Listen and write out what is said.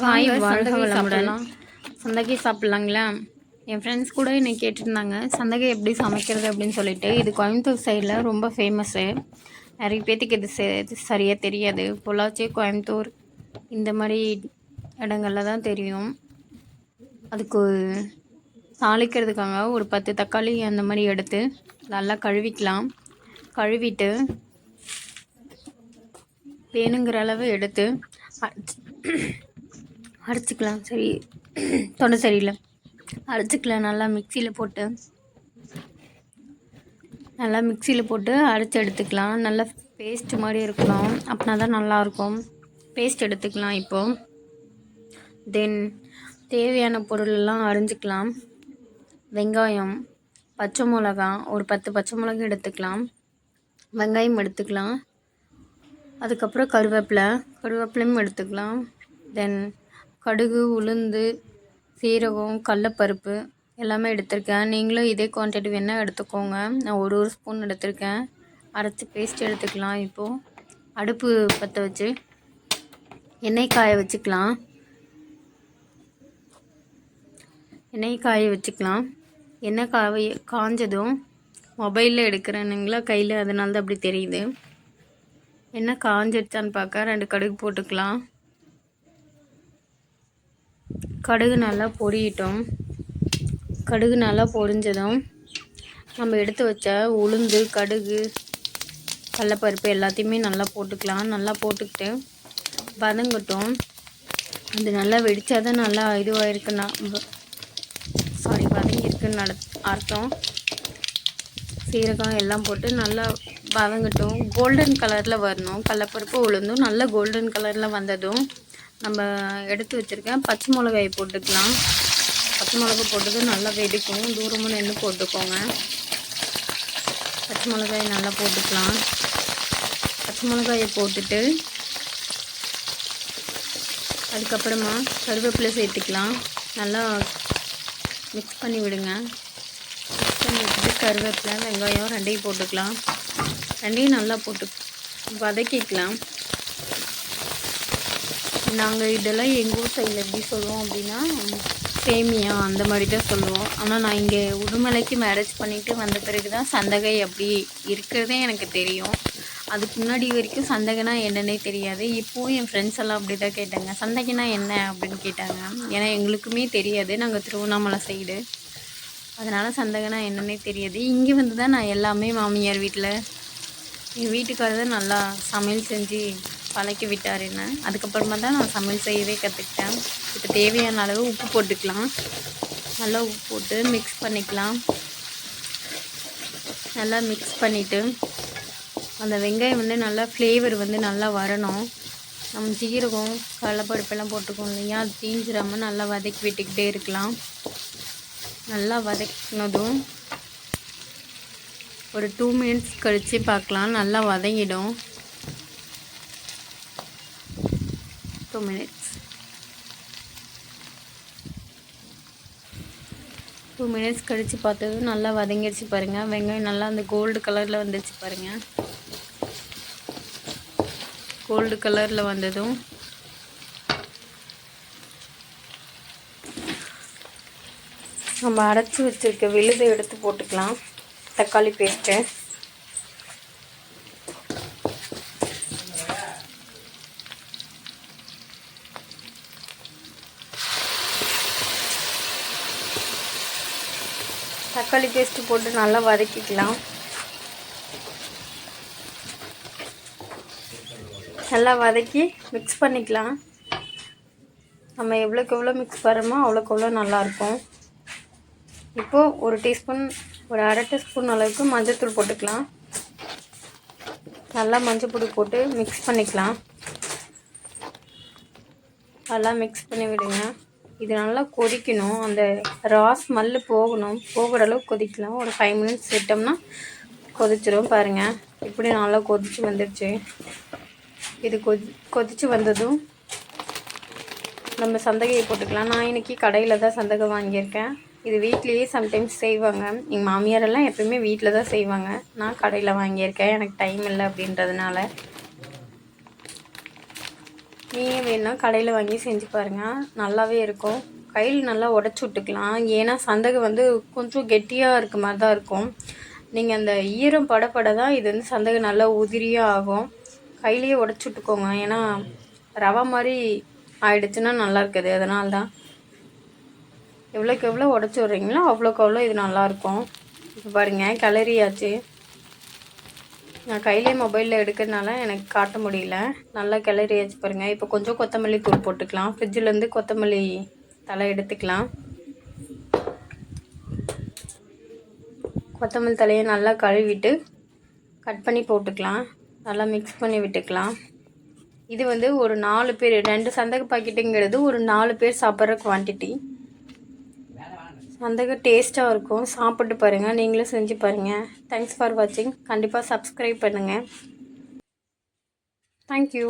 Hi, வாங்க வாழ்க சந்தகை வளமுடன். சாப்பிடலாம். சந்தகை சாப்பிட்லாங்களா? என் ஃப்ரெண்ட்ஸ் கூட என்னை கேட்டிருந்தாங்க சந்தகை எப்படி சமைக்கிறது அப்படின்னு சொல்லிட்டு. இது கோயம்புத்தூர் சைடில் ரொம்ப ஃபேமஸ்ஸு. நிறைய பேர்த்துக்கு இது சரியாக தெரியாது. பொள்ளாச்சி, கோயம்புத்தூர் இந்த மாதிரி இடங்களில் தான் தெரியும். அதுக்கு தாளிக்கிறதுக்காக ஒரு 10 தக்காளி அந்த மாதிரி எடுத்து நல்லா கழுவிக்கலாம். கழுவிட்டு வேணுங்கிற அளவு எடுத்து அரைச்சிக்கலாம். சரி, தொண்டை சரியில்லை. அரைச்சிக்கலாம். நல்லா மிக்சியில் போட்டு அரைச்சி எடுத்துக்கலாம். நல்லா பேஸ்ட் மாதிரி இருக்கணும், அப்படின்னா தான் நல்லாயிருக்கும். பேஸ்ட் எடுத்துக்கலாம். இப்போது தென் தேவையான பொருளெல்லாம் அரிஞ்சிக்கலாம். வெங்காயம், பச்சை மிளகா, ஒரு 10 பச்சை மிளகா எடுத்துக்கலாம். வெங்காயம் எடுத்துக்கலாம். அதுக்கப்புறம் கருவேப்பிலையும் எடுத்துக்கலாம். தென் கடுகு, உளுந்து, சீரகம், கடலப்பருப்பு எல்லாமே எடுத்திருக்கேன். நீங்களும் இதே குவான்டிட்டி வேணால் எடுத்துக்கோங்க. நான் ஒரு ஸ்பூன் எடுத்திருக்கேன். அரைச்சி பேஸ்ட் எடுத்துக்கலாம். இப்போது அடுப்பு பற்ற வச்சு எண்ணெய் காய வச்சுக்கலாம். எண்ணெய் காஞ்சதும் மொபைலில் எடுக்கிறேனுங்களா கையில், அதனால தான் அப்படி தெரியுது. எண்ணெய் காஞ்சிடுச்சான்னு பார்க்க 2 கடுகு போட்டுக்கலாம். கடுகு நல்லா பொரியட்டும். கடுகு நல்லா பொரிஞ்சதும் நம்ம எடுத்து வச்ச உளுந்து, கடுகு, கடலப்பருப்பு எல்லாத்தையுமே நல்லா போட்டுக்கலாம். நல்லா போட்டுக்கிட்டு வதங்கட்டும். அது நல்லா வெடித்தாதான் நல்லா இதுவாகிருக்குன்னா வதங்கியிருக்குன்னு அர்த்தம். சீரகம் எல்லாம் போட்டு நல்லா வதங்கட்டும். கோல்டன் கலரில் வரணும். கடலப்பருப்பு, உளுந்தும் நல்லா கோல்டன் கலரில் வந்ததும் நம்ம எடுத்து வச்சுருக்கேன் பச்சை மிளகாயை போட்டுக்கலாம். பச்சை மிளகா போட்டது நல்லா வெடிக்கும். தூரமாக நின்று போட்டுக்கோங்க. பச்சை மிளகாயை நல்லா போட்டுக்கலாம். பச்சை மிளகாயை போட்டுட்டு அதுக்கப்புறமா கருவேப்பிலை சேர்த்துக்கலாம். நல்லா மிக்ஸ் பண்ணி விடுங்க. மிக்ஸ் பண்ணி விட்டுட்டு கருவேப்பிலை, வெங்காயம் 2ஐயும் போட்டுக்கலாம். 2ஐயும் நல்லா போட்டு வதக்கிக்கலாம். நாங்கள் இதெல்லாம் எங்கள் ஊர் சைடில் எப்படி சொல்லுவோம் அப்படின்னா சேமியா அந்த மாதிரி தான் சொல்லுவோம். ஆனால் நான் இங்கே உடுமலைக்கு மேரேஜ் பண்ணிவிட்டு வந்த பிறகு தான் சந்தகை அப்படி இருக்கிறதே எனக்கு தெரியும். அதுக்கு முன்னாடி வரைக்கும் சந்தகைனா என்னன்னே தெரியாது. இப்போவும் என் ஃப்ரெண்ட்ஸ் எல்லாம் அப்படி தான் கேட்டாங்க, சந்தகைனா என்ன அப்படின்னு கேட்டாங்க. ஏன்னா எங்களுக்குமே தெரியாது. நாங்கள் திருவண்ணாமலை சைடு, அதனால் சந்தகைனா என்னன்னே தெரியாது. இங்கே வந்து தான் நான் எல்லாமே மாமியார் வீட்டில் எங்கள் வீட்டுக்காரர் தான் நல்லா சமையல் செஞ்சு பழக்கி விட்டார் என்ன. அதுக்கப்புறமா தான் நான் சமையல் செய்யவே கற்றுக்கிட்டேன். இப்போ தேவையான அளவு உப்பு போட்டுக்கலாம். நல்லா உப்பு போட்டு மிக்ஸ் பண்ணிக்கலாம். நல்லா மிக்ஸ் பண்ணிவிட்டு அந்த வெங்காயம் வந்து நல்லா ஃப்ளேவர் வந்து நல்லா வரணும். நம்ம ஜீரகம், கடலப்பருப்பெல்லாம் போட்டுக்கோம் இல்லையா, அது தீஞ்சிடாமல் நல்லா வதக்கி விட்டுக்கிட்டே இருக்கலாம். நல்லா வதக்கினதும் ஒரு 2 மினிட்ஸ் கழித்து பார்க்கலாம். நல்லா வதங்கிடும். 2 மினிட்ஸ் கழித்து பார்த்தது நல்லா வதங்கிடுச்சு பாருங்கள். வெங்காயம் நல்லா அந்த கோல்டு கலரில் வந்துடுச்சு பாருங்கள். கோல்டு கலரில் வந்ததும் நம்ம அரைச்சி வச்சுருக்க விழுதை எடுத்து போட்டுக்கலாம். தக்காளி பேஸ்ட்டு, தக்காளி பேஸ்ட்டு போட்டு நல்லா வதக்கிக்கலாம். நல்லா வதக்கி மிக்ஸ் பண்ணிக்கலாம். நம்ம எவ்வளோக்கு எவ்வளோ மிக்ஸ் பண்ணுறோமோ அவ்வளோக்கு எவ்வளோ நல்லாயிருக்கும். இப்போது ஒரு டீஸ்பூன், ஒரு அரை டீஸ்பூன் அளவுக்கு மஞ்சள்தூள் போட்டுக்கலாம். நல்லா மஞ்சள் பொடி போட்டு மிக்ஸ் பண்ணிக்கலாம். நல்லா மிக்ஸ் பண்ணி விடுங்க. இது நல்லா கொதிக்கணும். அந்த ஸ்மெல்லு போகிற அளவுக்கு கொதிக்கலாம். ஒரு 5 மினிட்ஸ் விட்டோம்னா கொதிச்சிடும். பாருங்கள், இப்படி நல்லா கொதித்து வந்துடுச்சு. இது கொதித்து வந்ததும் நம்ம சந்தகையை போட்டுக்கலாம். நான் இன்றைக்கி கடையில் தான் சந்தகை வாங்கியிருக்கேன். இது வீட்லேயே சம்டைம்ஸ் செய்வாங்க. எங்கள் மாமியாரெல்லாம் எப்பயுமே வீட்டில் தான் செய்வாங்க. நான் கடையில் வாங்கியிருக்கேன், எனக்கு டைம் இல்லை அப்படின்றதுனால. நீங்கள் வேணுன்னா கடையில் வாங்கி செஞ்சு பாருங்கள், நல்லாவே இருக்கும். கையில் நல்லா உடச்சி விட்டுக்கலாம். ஏன்னா சந்தகை வந்து கொஞ்சம் கெட்டியாக இருக்க மாதிரி தான் இருக்கும். நீங்கள் அந்த ஈரம் படப்பட தான் இது வந்து சந்தகை நல்லா உதிரியாக ஆகும். கையிலேயே உடச்சி விட்டுக்கோங்க, ஏன்னா ரவை மாதிரி ஆயிடுச்சுன்னா நல்லா இருக்குது. அதனால தான் எவ்வளோக்கு எவ்வளோ உடச்சி விட்றீங்களோ அவ்வளோக்கு அவ்வளோ இது நல்லாயிருக்கும். இப்போ பாருங்கள் கிளறியாச்சு. நான் கையிலே மொபைலில் எடுக்கிறதுனால எனக்கு காட்ட முடியல. நல்லா கிளறியாச்சு பாருங்கள். இப்போ கொஞ்சம் கொத்தமல்லி தூள் போட்டுக்கலாம். ஃப்ரிட்ஜிலேருந்து கொத்தமல்லி தலை எடுத்துக்கலாம். கொத்தமல்லி தலையை நல்லா கழுவிட்டு கட் பண்ணி போட்டுக்கலாம். நல்லா மிக்ஸ் பண்ணி விட்டுக்கலாம். இது வந்து ஒரு 4 பேர், 2 சந்தக பாக்கெட்டுங்கிறது ஒரு 4 பேர் சாப்பிட்ற குவான்டிட்டி. சந்தக டேஸ்ட்டாக இருக்கும். சாப்பிட்டு பாருங்கள், நீங்களும் செஞ்சு பாருங்கள். தேங்க்ஸ் ஃபார் வாட்சிங். கண்டிப்பாக சப்ஸ்கிரைப் பண்ணுங்கள். தேங்க்யூ.